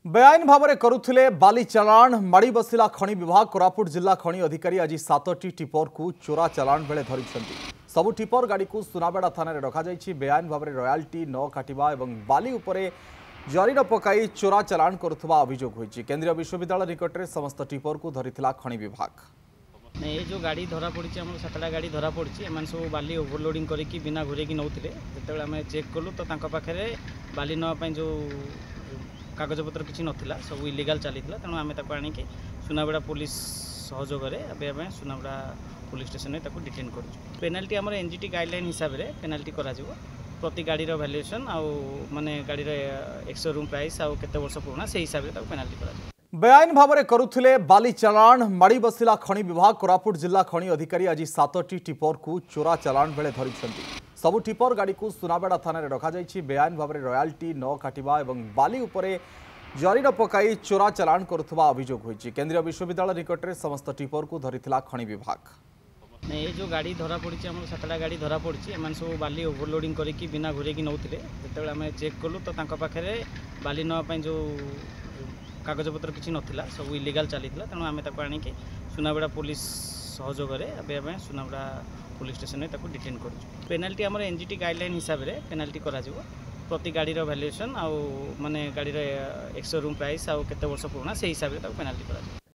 बेआईन भाव में करुले बाली चालाण माड़ी बसिला खनि विभाग कोरापुट जिला खनि अधिकारी आज 7टी टिपर को चोरा चालाण बेले धरी सबु टिपर गाड़ी को सुनाबेड़ा थाना रखा बेआईन भाव में रॉयल्टी न काटिबा एवं बाली उपरे जरी न पकाई चोरा चालाण करुवा अभियोग होईछि। केंद्रीय विश्वविद्यालय निकट में समस्त टिपर को धरिथिला खनि विभाग। ये जो गाड़ी धरा पड़ी आम 7टा गाड़ी धरा पड़ी एम सब बाली ओभरलोडिंग करके बिना घूरेकी नौते जो आम चेक कलु तो पाखे बाली नापी जो कागजपत्र किसी नाला सब इलिगाल चली तेणु आम आणिकी सुनाबेड़ा पुलिस सहयोग में सुनाबेड़ा पुलिस स्टेशन में डिटेन कर पेनाल्टी आम एनजीटी गाइडलाइन हिसाब से पेनाल्टी करा प्रति गाड़ी भैल्यूएसन आउ माने गाड़ी एक्स रूम प्राइस आउ केते वर्ष पुराना से हिसाब से पेनाल्टी करा बेआईन भाव में करुले बाली चालाण माड़ी बसिला खनि विभाग कोरापुट जिला खनि अधिकारी आज 7टी टिपर को चोरा चालाण बेले धरी सबु टिपर गाड़ी को सुनाबेड़ा थाना रखा बेआईन भाव में रॉयल्टी न काटिबा एवं बाली उपरे जरी न पकाई चोरा चालाण करुवा अभियोग होईछि। केंद्रीय विश्वविद्यालय निकट में समस्त टिपर को धरिथिला खनि विभाग। ये जो गाड़ी धरा पड़ी आम 7टा गाड़ी धरा पड़ी एम सब बाली ओभरलोडिंग करके बिना घूरेकी नौते जो आम चेक कलु तो पाखे बाली नापी जो कागजपत्र किसी नाला सब इलिगाल चली तेणु आम आणिकी सुनाबेड़ा पुलिस सहयोग में सुनाबेड़ा पुलिस स्टेशन में डिटेन कर पेनाल्टी आम एनजीटी गाइडलाइन हिसाब से पेनाल्टी करा प्रति गाड़ी भैल्यूएसन आउ माने गाड़ी एक्स रूम प्राइस आउ केते वर्ष पुराना से हिसाब से पेनाल्टी करा।